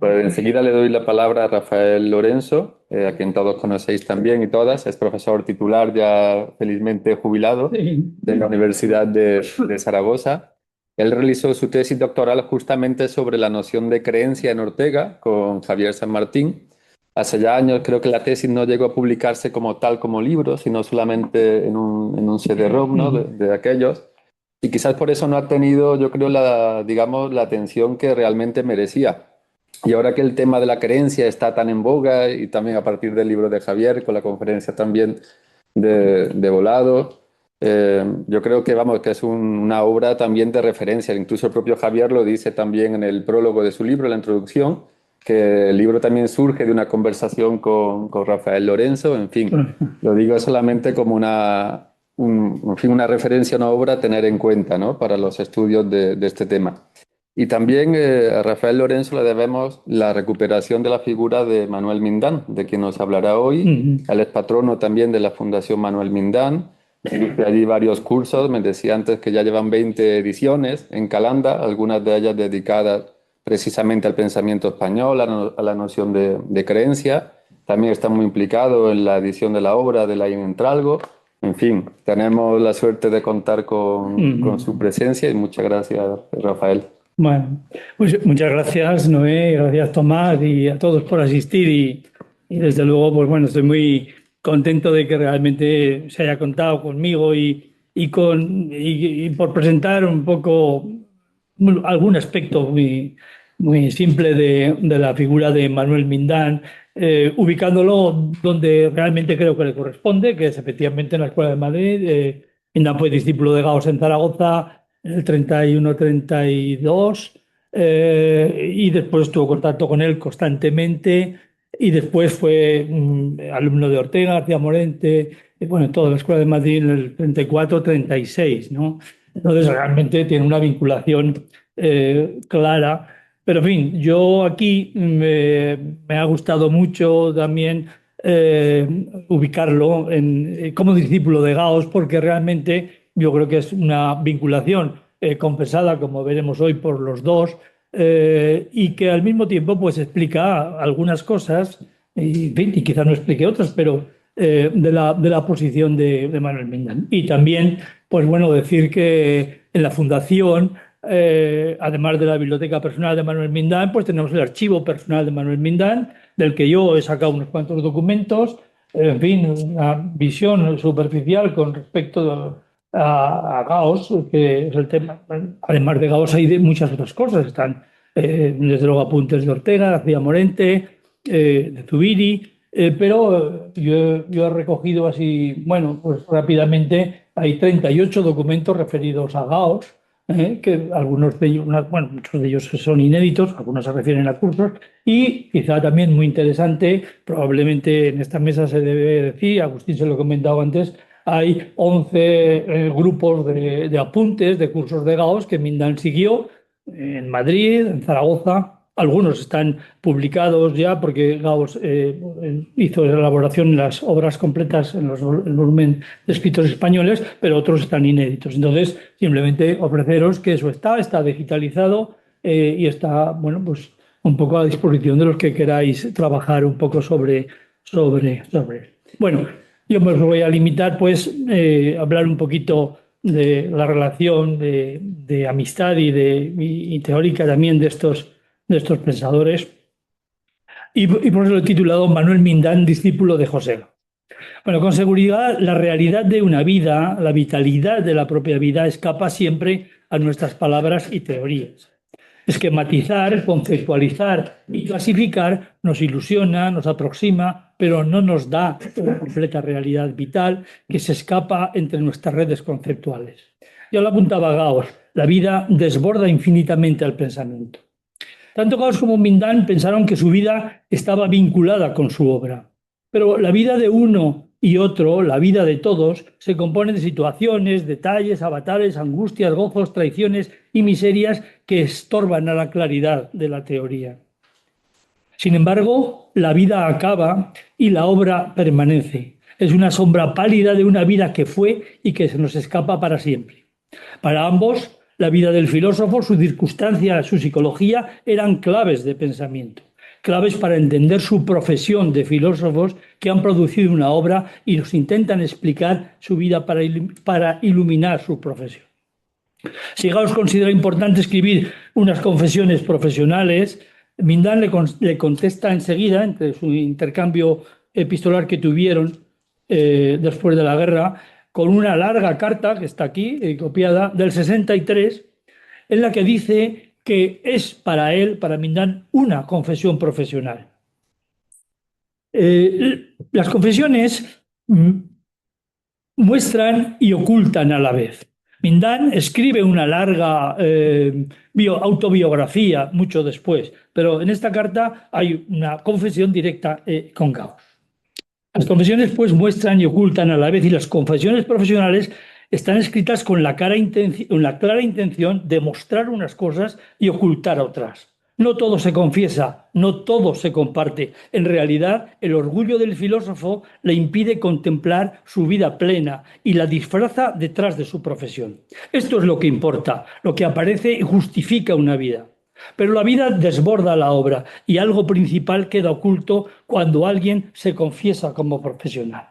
Pues enseguida le doy la palabra a Rafael Lorenzo, a quien todos conocéis también y todas. Es profesor titular ya felizmente jubilado Sí. de la Universidad de Zaragoza. Él realizó su tesis doctoral justamente sobre la noción de creencia en Ortega con Javier San Martín. Hace ya años creo que la tesis no llegó a publicarse como tal como libro, sino solamente en un CD-ROM, ¿no? de aquellos. Y quizás por eso no ha tenido, yo creo, digamos, la atención que realmente merecía. Y ahora que el tema de la creencia está tan en boga y también a partir del libro de Javier, con la conferencia también de Volado, yo creo que, vamos, que es una obra también de referencia. Incluso el propio Javier lo dice también en el prólogo de su libro, en la introducción, que el libro también surge de una conversación con Rafael Lorenzo. En fin, lo digo solamente como en fin, una referencia, una obra a tener en cuenta, ¿no? Para los estudios de este tema. Y también a Rafael Lorenzo le debemos la recuperación de la figura de Manuel Mindán, de quien nos hablará hoy. Él es patrono también de la Fundación Manuel Mindán. Dirige allí varios cursos. Me decía antes que ya llevan 20 ediciones en Calanda, algunas de ellas dedicadas precisamente al pensamiento español, a la noción de creencia. También está muy implicado en la edición de la obra de Laín Entralgo. En fin, tenemos la suerte de contar con su presencia y muchas gracias, Rafael. Bueno, pues muchas gracias, Noé, gracias Tomás y a todos por asistir y desde luego, pues bueno, estoy muy contento de que realmente se haya contado conmigo y por presentar un poco algún aspecto muy simple de la figura de Manuel Mindán, ubicándolo donde realmente creo que le corresponde, que es efectivamente en la Escuela de Madrid. Mindán fue discípulo de Gauss en Zaragoza en el 31-32, y después tuvo contacto con él constantemente y después fue alumno de Ortega, García Morente, y bueno, toda la Escuela de Madrid en el 34-36, ¿no? Entonces realmente tiene una vinculación clara. Pero en fin, yo aquí me ha gustado mucho también ubicarlo como discípulo de Gauss, porque realmente yo creo que es una vinculación confesada, como veremos hoy, por los dos, y que al mismo tiempo pues explica algunas cosas, y, en fin, y quizás no explique otras, pero de la posición de Manuel Mindán. Y también, pues bueno, decir que en la Fundación, además de la biblioteca personal de Manuel Mindán, pues tenemos el archivo personal de Manuel Mindán, del que yo he sacado unos cuantos documentos, en fin, una visión superficial con respecto a Gauss, que es el tema. Además de Gauss hay de muchas otras cosas. Están, desde luego, apuntes de Ortega, García Morente, de Zubiri, pero yo he recogido así, bueno, pues rápidamente, hay 38 documentos referidos a Gauss, que algunos de ellos, bueno, muchos de ellos son inéditos, algunos se refieren a cursos, y quizá también muy interesante, probablemente en esta mesa se debe decir, Agustín se lo he comentado antes, hay 11 grupos de apuntes de cursos de Gauss que Mindán siguió en Madrid, en Zaragoza. Algunos están publicados ya porque Gauss hizo la elaboración en las obras completas en el volumen de escritores españoles, pero otros están inéditos. Entonces, simplemente ofreceros que eso está digitalizado, y está, bueno, pues un poco a disposición de los que queráis trabajar un poco sobre. Bueno, yo me voy a limitar, pues, a hablar un poquito de la relación de amistad y teórica también de estos pensadores. Y por eso lo he titulado Manuel Mindán, discípulo de José. Bueno, con seguridad, la realidad de una vida, la vitalidad de la propia vida, escapa siempre a nuestras palabras y teorías. Esquematizar, conceptualizar y clasificar nos ilusiona, nos aproxima, pero no nos da una completa realidad vital que se escapa entre nuestras redes conceptuales. Ya lo apuntaba Gauss, la vida desborda infinitamente al pensamiento. Tanto Gauss como Mindán pensaron que su vida estaba vinculada con su obra. Pero la vida de uno y otro, la vida de todos, se compone de situaciones, detalles, avatares, angustias, gozos, traiciones y miserias que estorban a la claridad de la teoría. Sin embargo, la vida acaba y la obra permanece. Es una sombra pálida de una vida que fue y que se nos escapa para siempre. Para ambos, la vida del filósofo, su circunstancia, su psicología eran claves de pensamiento. claves para entender su profesión de filósofos que han producido una obra y nos intentan explicar su vida para iluminar su profesión. Si Gauss considera importante escribir unas confesiones profesionales, Mindan le contesta enseguida, entre su intercambio epistolar que tuvieron después de la guerra, con una larga carta, que está aquí, copiada, del 63, en la que dice que es para él, para Mindan, una confesión profesional. Las confesiones muestran y ocultan a la vez. Mindan escribe una larga autobiografía mucho después, pero en esta carta hay una confesión directa con Gauss. Las confesiones pues muestran y ocultan a la vez, y las confesiones profesionales están escritas con la clara intención de mostrar unas cosas y ocultar otras. No todo se confiesa, no todo se comparte. En realidad, el orgullo del filósofo le impide contemplar su vida plena y la disfraza detrás de su profesión. Esto es lo que importa, lo que aparece y justifica una vida. Pero la vida desborda la obra y algo principal queda oculto cuando alguien se confiesa como profesional.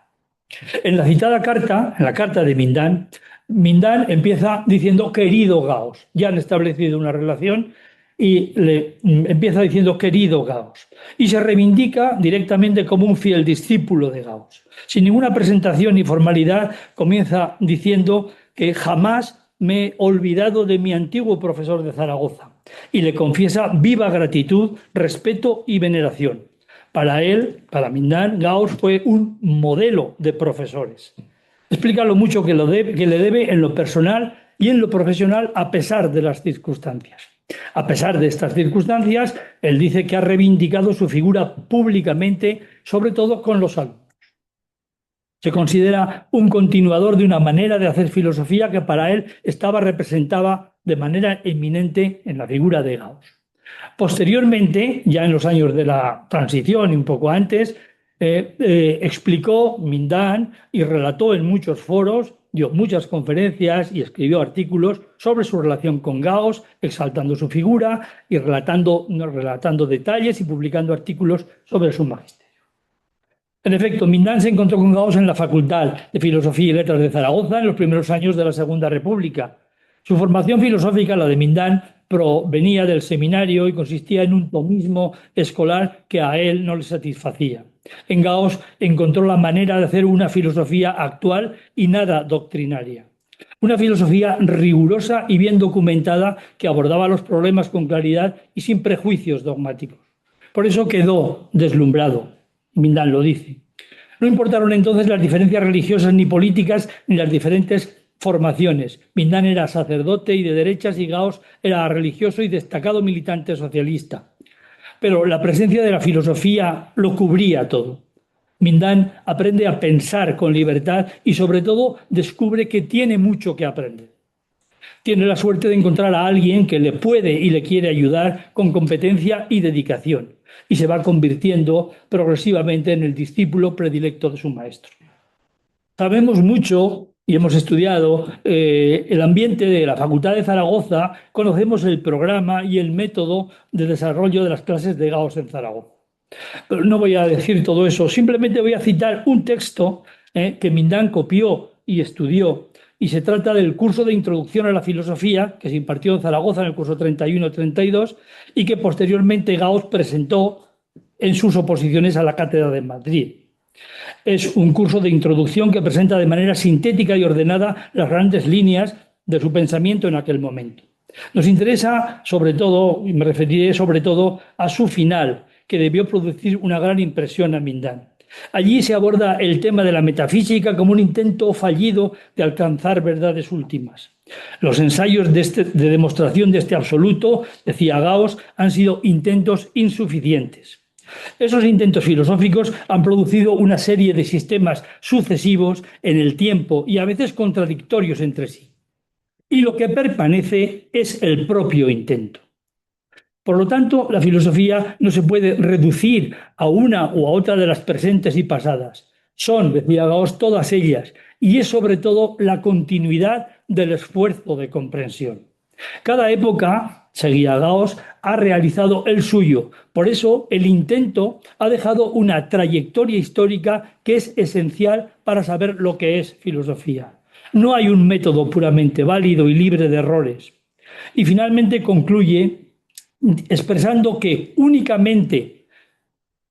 En la citada carta, en la carta de Mindan, Mindan empieza diciendo querido Gauss. Ya han establecido una relación y le empieza diciendo querido Gauss. Y se reivindica directamente como un fiel discípulo de Gauss. Sin ninguna presentación ni formalidad, comienza diciendo que jamás me he olvidado de mi antiguo profesor de Zaragoza. Y le confiesa viva gratitud, respeto y veneración. Para él, para Mindan, Gauss fue un modelo de profesores. Explica lo mucho que le debe en lo personal y en lo profesional a pesar de las circunstancias. A pesar de estas circunstancias, él dice que ha reivindicado su figura públicamente, sobre todo con los alumnos. Se considera un continuador de una manera de hacer filosofía que para él estaba representada de manera eminente en la figura de Gauss. Posteriormente, ya en los años de la transición y un poco antes, explicó Mindan y relató en muchos foros, dio muchas conferencias y escribió artículos sobre su relación con Gauss, exaltando su figura y relatando detalles y publicando artículos sobre su magisterio. En efecto, Mindan se encontró con Gauss en la Facultad de Filosofía y Letras de Zaragoza en los primeros años de la Segunda República. Su formación filosófica, la de Mindan, provenía del seminario y consistía en un tomismo escolar que a él no le satisfacía. En Gauss encontró la manera de hacer una filosofía actual y nada doctrinaria. Una filosofía rigurosa y bien documentada que abordaba los problemas con claridad y sin prejuicios dogmáticos. Por eso quedó deslumbrado. Mindan lo dice. No importaron entonces las diferencias religiosas ni políticas ni las diferentes formaciones. Mindan era sacerdote y de derechas y Gauss era religioso y destacado militante socialista. Pero la presencia de la filosofía lo cubría todo. Mindan aprende a pensar con libertad y sobre todo descubre que tiene mucho que aprender. Tiene la suerte de encontrar a alguien que le puede y le quiere ayudar con competencia y dedicación y se va convirtiendo progresivamente en el discípulo predilecto de su maestro. Sabemos mucho y hemos estudiado el ambiente de la Facultad de Zaragoza, conocemos el programa y el método de desarrollo de las clases de Gauss en Zaragoza. Pero no voy a decir todo eso, simplemente voy a citar un texto que Mindan copió y estudió, y se trata del curso de Introducción a la Filosofía que se impartió en Zaragoza en el curso 31-32 y que posteriormente Gauss presentó en sus oposiciones a la Cátedra de Madrid. Es un curso de introducción que presenta de manera sintética y ordenada las grandes líneas de su pensamiento en aquel momento. Nos interesa sobre todo, y me referiré sobre todo a su final, que debió producir una gran impresión a Mindan. Allí se aborda el tema de la metafísica como un intento fallido de alcanzar verdades últimas. Los ensayos de demostración de este absoluto, decía Gauss, han sido intentos insuficientes. Esos intentos filosóficos han producido una serie de sistemas sucesivos en el tiempo y a veces contradictorios entre sí. Y lo que permanece es el propio intento. Por lo tanto, la filosofía no se puede reducir a una u a otra de las presentes y pasadas. Son, decía Gauss, todas ellas, y es sobre todo la continuidad del esfuerzo de comprensión. Cada época seguía a Gauss, ha realizado el suyo. Por eso el intento ha dejado una trayectoria histórica que es esencial para saber lo que es filosofía. No hay un método puramente válido y libre de errores. Y finalmente concluye expresando que únicamente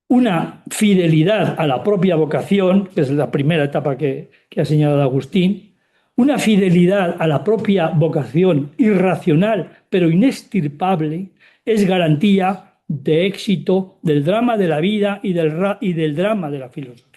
una fidelidad a la propia vocación, que es la primera etapa que ha señalado Agustín, una fidelidad a la propia vocación irracional pero inextirpable es garantía de éxito del drama de la vida y del drama de la filosofía.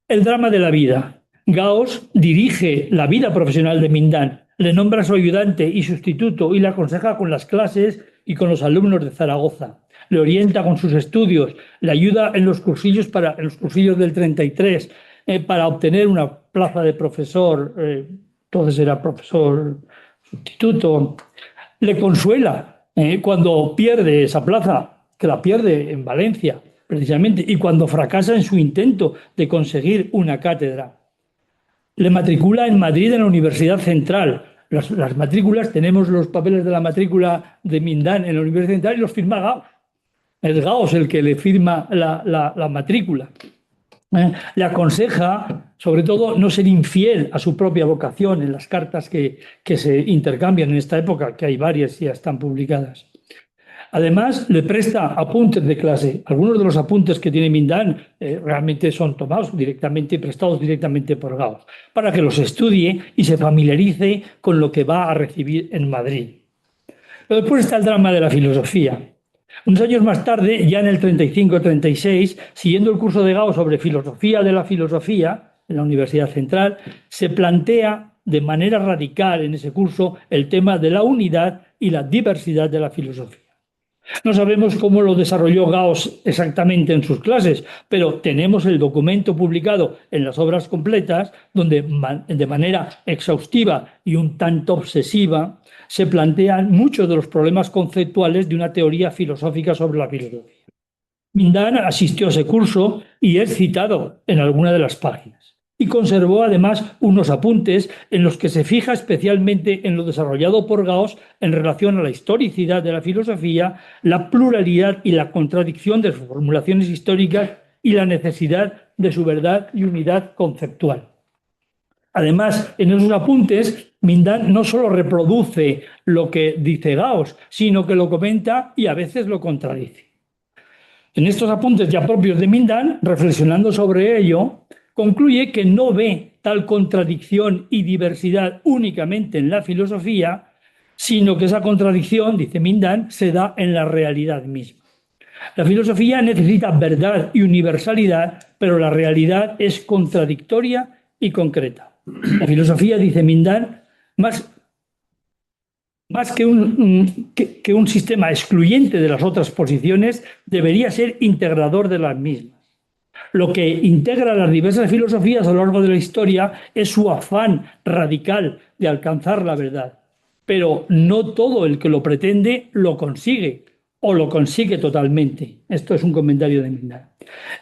El drama de la vida. Gauss dirige la vida profesional de Mindán, le nombra su ayudante y sustituto y le aconseja con las clases y con los alumnos de Zaragoza. Le orienta con sus estudios, le ayuda en los cursillos del 33 para obtener una plaza de profesor, entonces era profesor sustituto. Le consuela cuando pierde esa plaza, que la pierde en Valencia, precisamente, y cuando fracasa en su intento de conseguir una cátedra. Le matricula en Madrid en la Universidad Central. Las matrículas, tenemos los papeles de la matrícula de Mindán en la Universidad Central y los firma Gauss. Es Gauss el que le firma la matrícula. Le aconseja, sobre todo, no ser infiel a su propia vocación en las cartas que se intercambian en esta época, que hay varias y ya están publicadas. Además, le presta apuntes de clase. Algunos de los apuntes que tiene Mindán realmente son tomados directamente y prestados directamente por Gauss, para que los estudie y se familiarice con lo que va a recibir en Madrid. Pero después está el drama de la filosofía. Unos años más tarde, ya en el 35-36, siguiendo el curso de Gauss sobre filosofía de la filosofía en la Universidad Central, se plantea de manera radical en ese curso el tema de la unidad y la diversidad de la filosofía. No sabemos cómo lo desarrolló Gauss exactamente en sus clases, pero tenemos el documento publicado en las obras completas, donde de manera exhaustiva y un tanto obsesiva se plantean muchos de los problemas conceptuales de una teoría filosófica sobre la filosofía. Mindán asistió a ese curso y es citado en alguna de las páginas. Y conservó además unos apuntes en los que se fija especialmente en lo desarrollado por Gauss en relación a la historicidad de la filosofía, la pluralidad y la contradicción de sus formulaciones históricas y la necesidad de su verdad y unidad conceptual. Además, en esos apuntes, Mindán no solo reproduce lo que dice Gauss, sino que lo comenta y a veces lo contradice. En estos apuntes ya propios de Mindán, reflexionando sobre ello, concluye que no ve tal contradicción y diversidad únicamente en la filosofía, sino que esa contradicción, dice Mindán, se da en la realidad misma. La filosofía necesita verdad y universalidad, pero la realidad es contradictoria y concreta. La filosofía, dice Mindán, más que un sistema excluyente de las otras posiciones, debería ser integrador de las mismas. Lo que integra las diversas filosofías a lo largo de la historia es su afán radical de alcanzar la verdad. Pero no todo el que lo pretende lo consigue o lo consigue totalmente. Esto es un comentario de Mindán.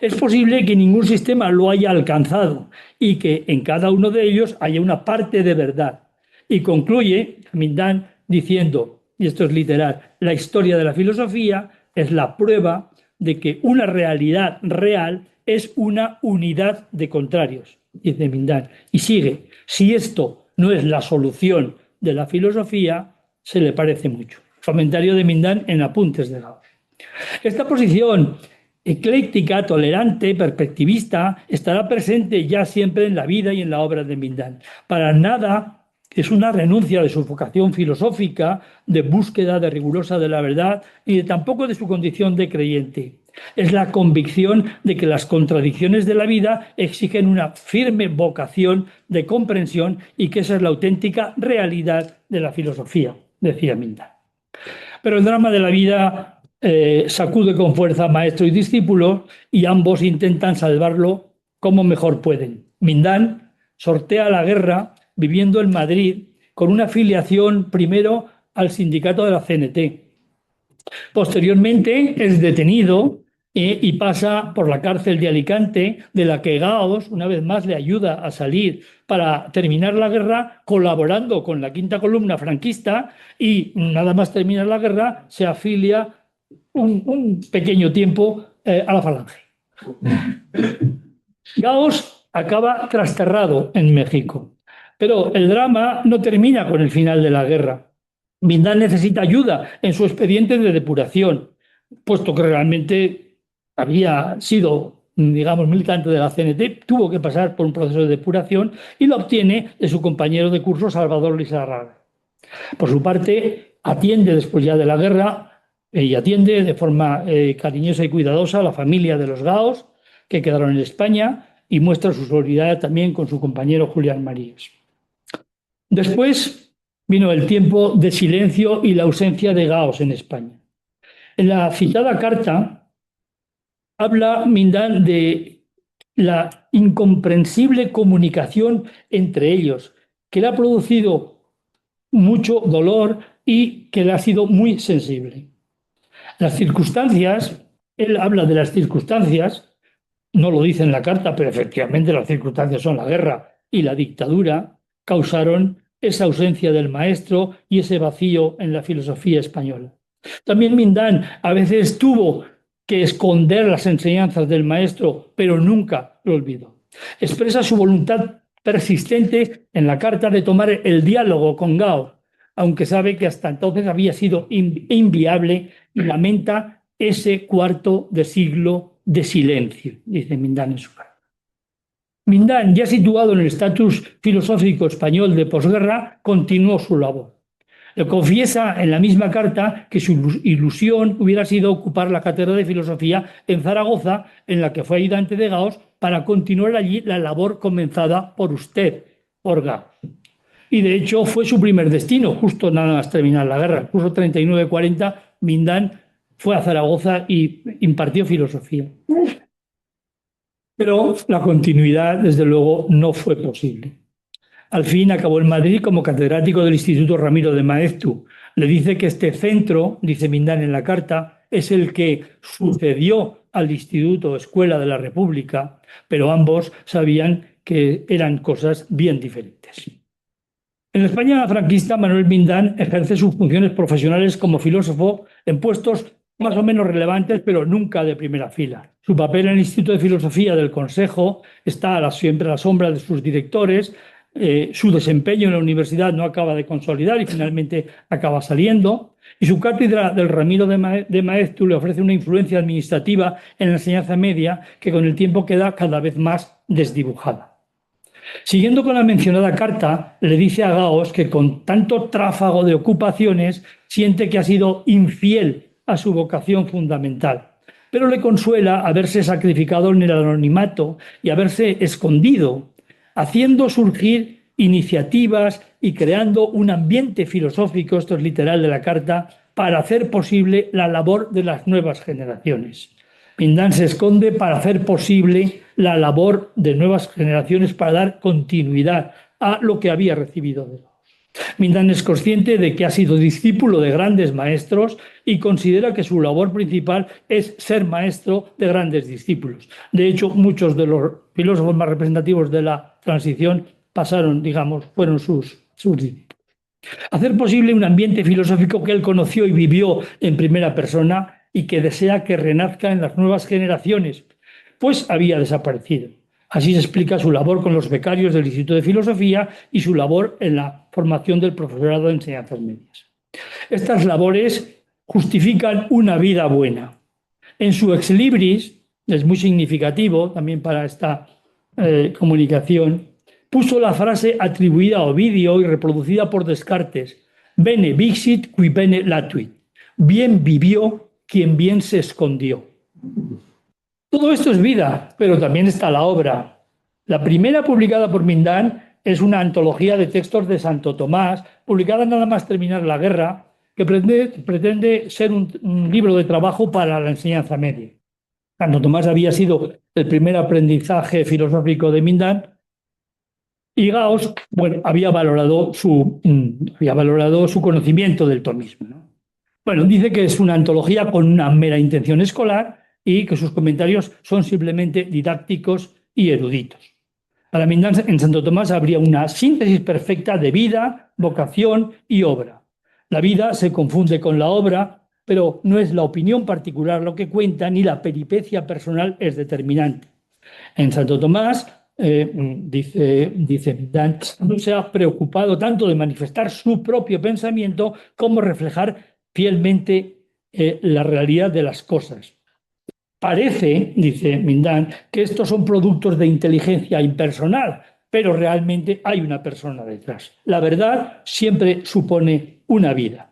Es posible que ningún sistema lo haya alcanzado y que en cada uno de ellos haya una parte de verdad. Y concluye Mindán diciendo, y esto es literal, la historia de la filosofía es la prueba de que una realidad real es una unidad de contrarios, dice Mindán. Y sigue, si esto no es la solución de la filosofía, se le parece mucho. Comentario de Mindán en Apuntes de Gauss. Esta posición ecléctica, tolerante, perspectivista, estará presente ya siempre en la vida y en la obra de Mindán. Para nada es una renuncia de su vocación filosófica, de búsqueda de rigurosa de la verdad, ni tampoco de su condición de creyente. Es la convicción de que las contradicciones de la vida exigen una firme vocación de comprensión y que esa es la auténtica realidad de la filosofía, decía Mindán. Pero el drama de la vida sacude con fuerza a maestro y discípulo y ambos intentan salvarlo como mejor pueden. Mindán sortea la guerra viviendo en Madrid con una afiliación primero al sindicato de la CNT. Posteriormente es detenido y pasa por la cárcel de Alicante, de la que Gauss, una vez más, le ayuda a salir para terminar la guerra, colaborando con la quinta columna franquista, y nada más terminar la guerra, se afilia un pequeño tiempo a la Falange. Gauss acaba trasterrado en México, pero el drama no termina con el final de la guerra. Mindan necesita ayuda en su expediente de depuración, puesto que realmente había sido, digamos, militante de la CNT, tuvo que pasar por un proceso de depuración y lo obtiene de su compañero de curso Salvador Lizarraga. Por su parte, atiende después ya de la guerra y atiende de forma cariñosa y cuidadosa a la familia de los Gauss que quedaron en España y muestra su solidaridad también con su compañero Julián Marías. Después vino el tiempo de silencio y la ausencia de Gauss en España. En la citada carta habla Mindan de la incomprensible comunicación entre ellos, que le ha producido mucho dolor y que le ha sido muy sensible. Las circunstancias, él habla de las circunstancias, no lo dice en la carta, pero efectivamente las circunstancias son la guerra y la dictadura, causaron esa ausencia del maestro y ese vacío en la filosofía española. También Mindan a veces tuvo que esconder las enseñanzas del maestro, pero nunca lo olvidó. Expresa su voluntad persistente en la carta de tomar el diálogo con Gauss, aunque sabe que hasta entonces había sido inviable y lamenta ese cuarto de siglo de silencio, dice Mindan en su carta. Mindan, ya situado en el estatus filosófico español de posguerra, continuó su labor. Le confiesa en la misma carta que su ilusión hubiera sido ocupar la cátedra de filosofía en Zaragoza, en la que fue ayudante de Gauss, para continuar allí la labor comenzada por usted, por Gauss. Y de hecho fue su primer destino, justo nada más terminar la guerra. El curso 39-40, Mindan fue a Zaragoza y impartió filosofía. Pero la continuidad, desde luego, no fue posible. Al fin acabó en Madrid como catedrático del Instituto Ramiro de Maeztu. Le dice que este centro, dice Mindan en la carta, es el que sucedió al Instituto Escuela de la República, pero ambos sabían que eran cosas bien diferentes. En la España franquista, Manuel Mindan ejerce sus funciones profesionales como filósofo en puestos más o menos relevantes, pero nunca de primera fila. Su papel en el Instituto de Filosofía del Consejo está siempre a la sombra de sus directores. Su desempeño en la universidad no acaba de consolidar y finalmente acaba saliendo. Y su cátedra del Ramiro de Maeztu le ofrece una influencia administrativa en la enseñanza media que con el tiempo queda cada vez más desdibujada. Siguiendo con la mencionada carta, le dice a Gauss que con tanto tráfago de ocupaciones siente que ha sido infiel a su vocación fundamental, pero le consuela haberse sacrificado en el anonimato y haberse escondido, haciendo surgir iniciativas y creando un ambiente filosófico, esto es literal de la carta, para hacer posible la labor de las nuevas generaciones. Mindan se esconde para hacer posible la labor de nuevas generaciones, para dar continuidad a lo que había recibido de Gauss. Mindan es consciente de que ha sido discípulo de grandes maestros y considera que su labor principal es ser maestro de grandes discípulos. De hecho, muchos de los filósofos más representativos de la transición fueron sus discípulos. Hacer posible un ambiente filosófico que él conoció y vivió en primera persona y que desea que renazca en las nuevas generaciones, pues había desaparecido. Así se explica su labor con los becarios del Instituto de Filosofía y su labor en la formación del profesorado de enseñanzas medias. Estas labores justifican una vida buena. En su ex libris, es muy significativo también para esta comunicación, puso la frase atribuida a Ovidio y reproducida por Descartes: Bene vixit qui bene latuit. Bien vivió quien bien se escondió. Todo esto es vida, pero también está la obra. La primera publicada por Mindan es una antología de textos de Santo Tomás, publicada nada más terminar la guerra, que pretende ser un libro de trabajo para la enseñanza media. Santo Tomás había sido el primer aprendizaje filosófico de Mindan y Gauss había valorado su conocimiento del tomismo, ¿no? Dice que es una antología con una mera intención escolar, y que sus comentarios son simplemente didácticos y eruditos. Para Mindán, en Santo Tomás habría una síntesis perfecta de vida, vocación y obra. La vida se confunde con la obra, pero no es la opinión particular lo que cuenta, ni la peripecia personal es determinante. En Santo Tomás, dice Mindán, no se ha preocupado tanto de manifestar su propio pensamiento como reflejar fielmente la realidad de las cosas. Parece, dice Mindán, que estos son productos de inteligencia impersonal, pero realmente hay una persona detrás. La verdad siempre supone una vida.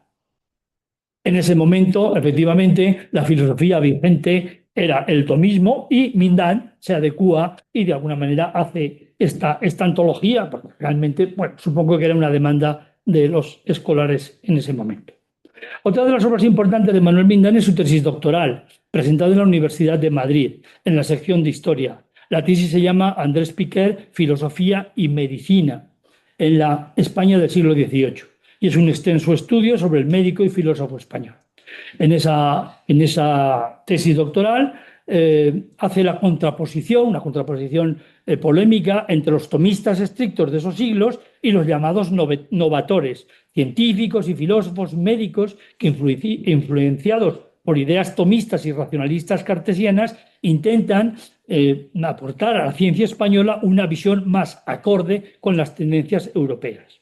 En ese momento, efectivamente, la filosofía vigente era el tomismo y Mindán se adecúa y de alguna manera hace esta antología, porque realmente, bueno, supongo que era una demanda de los escolares en ese momento. Otra de las obras importantes de Manuel Mindán es su tesis doctoral, presentada en la Universidad de Madrid, en la sección de Historia. La tesis se llama Andrés Piquer, Filosofía y Medicina, en la España del siglo XVIII, y es un extenso estudio sobre el médico y filósofo español. En esa tesis doctoral hace una contraposición polémica entre los tomistas estrictos de esos siglos y los llamados novatores, científicos y filósofos médicos que, influenciados por ideas tomistas y racionalistas cartesianas, intentan aportar a la ciencia española una visión más acorde con las tendencias europeas.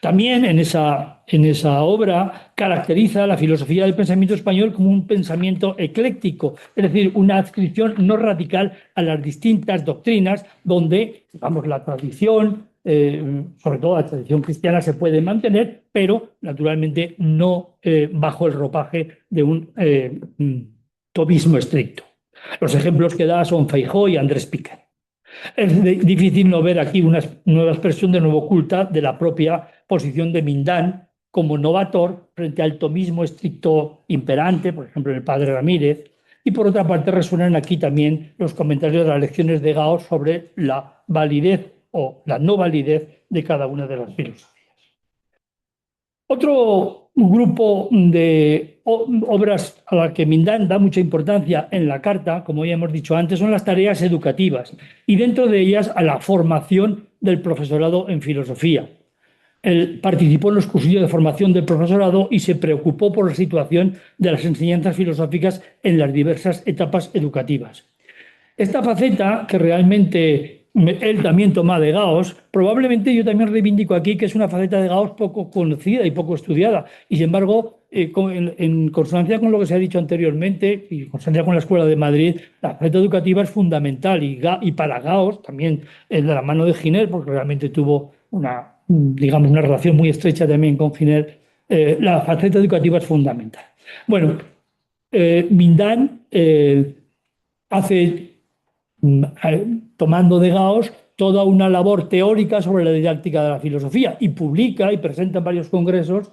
También en esa obra caracteriza la filosofía del pensamiento español como un pensamiento ecléctico, es decir, una adscripción no radical a las distintas doctrinas donde, digamos, la tradición, sobre todo la tradición cristiana, se puede mantener, pero naturalmente no bajo el ropaje de un tomismo estricto. Los ejemplos que da son Feijóo y Andrés Piquer. Es difícil no ver aquí una nueva expresión de nuevo oculta de la propia posición de Mindán como novator frente al tomismo estricto imperante, por ejemplo, en el padre Ramírez. Y por otra parte resuenan aquí también los comentarios de las lecciones de Gauss sobre la validez o la no validez de cada una de las filosofías. Otro grupo de obras a las que Mindán da mucha importancia en la carta, como ya hemos dicho antes, son las tareas educativas y dentro de ellas a la formación del profesorado en filosofía. Él participó en los cursillos de formación del profesorado y se preocupó por la situación de las enseñanzas filosóficas en las diversas etapas educativas. Esta faceta, que realmente él también toma de Gauss, probablemente yo también reivindico aquí que es una faceta de Gauss poco conocida y poco estudiada. Y sin embargo, en consonancia con lo que se ha dicho anteriormente y en consonancia con la Escuela de Madrid, la faceta educativa es fundamental y para Gauss, también de la mano de Giner, porque realmente tuvo una relación muy estrecha también con Giner, la faceta educativa es fundamental. Bueno, Mindán hace, tomando de Gauss, toda una labor teórica sobre la didáctica de la filosofía y publica y presenta en varios congresos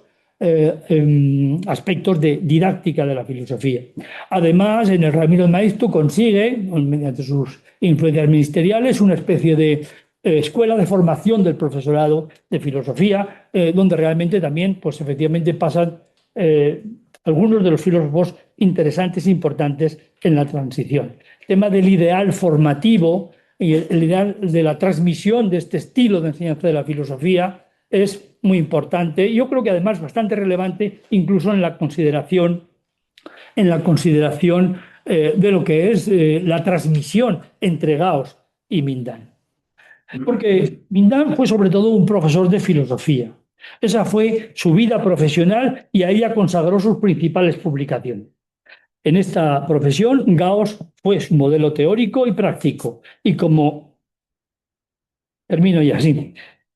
aspectos de didáctica de la filosofía. Además, en el Ramiro de Maeztu consigue, mediante sus influencias ministeriales, una especie de escuela de formación del profesorado de filosofía, donde realmente también, pues efectivamente, pasan algunos de los filósofos interesantes e importantes en la transición. El tema del ideal formativo y el ideal de la transmisión de este estilo de enseñanza de la filosofía es muy importante. Yo creo que además bastante relevante incluso en la consideración de lo que es la transmisión entre Gauss y Mindán. Porque Mindán fue sobre todo un profesor de filosofía. Esa fue su vida profesional y a ella consagró sus principales publicaciones. En esta profesión, Gauss fue su modelo teórico y práctico.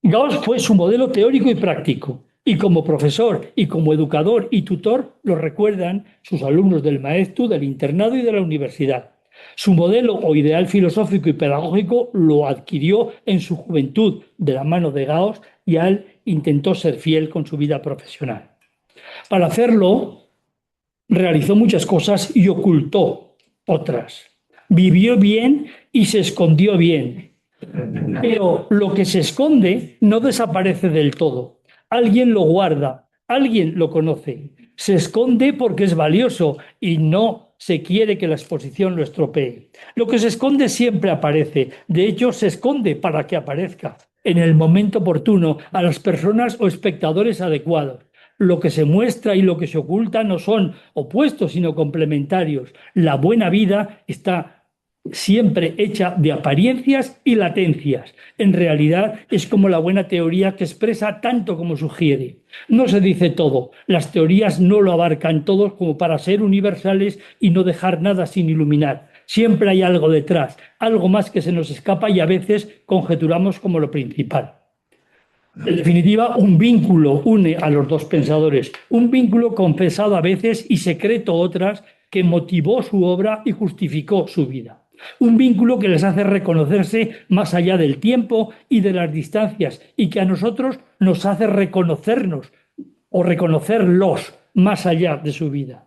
Gauss fue su modelo teórico y práctico. Y como profesor y como educador y tutor lo recuerdan sus alumnos del Maeztu, del internado y de la universidad. Su modelo o ideal filosófico y pedagógico lo adquirió en su juventud de la mano de Gauss y a él intentó ser fiel con su vida profesional. Para hacerlo, realizó muchas cosas y ocultó otras. Vivió bien y se escondió bien. Pero lo que se esconde no desaparece del todo. Alguien lo guarda, alguien lo conoce. Se esconde porque es valioso y no se quiere que la exposición lo estropee. Lo que se esconde siempre aparece. De hecho, se esconde para que aparezca en el momento oportuno a las personas o espectadores adecuados. Lo que se muestra y lo que se oculta no son opuestos, sino complementarios. La buena vida está siempre hecha de apariencias y latencias. En realidad es como la buena teoría que expresa tanto como sugiere. No se dice todo, las teorías no lo abarcan todo como para ser universales y no dejar nada sin iluminar. Siempre hay algo detrás, algo más que se nos escapa y a veces conjeturamos como lo principal. En definitiva, un vínculo une a los dos pensadores, un vínculo confesado a veces y secreto otras, que motivó su obra y justificó su vida. Un vínculo que les hace reconocerse más allá del tiempo y de las distancias y que a nosotros nos hace reconocernos o reconocerlos más allá de su vida.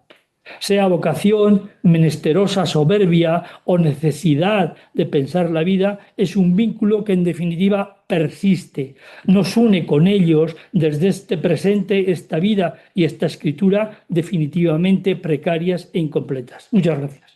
Sea vocación, menesterosa soberbia o necesidad de pensar la vida, es un vínculo que en definitiva persiste. Nos une con ellos desde este presente, esta vida y esta escritura definitivamente precarias e incompletas. Muchas gracias.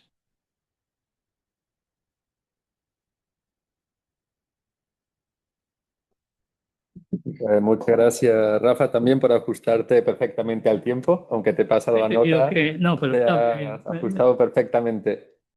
Muchas gracias, Rafa, también por ajustarte perfectamente al tiempo, aunque te he pasado la He tenido nota, que... No, pero te está muy has bien. ajustado perfectamente.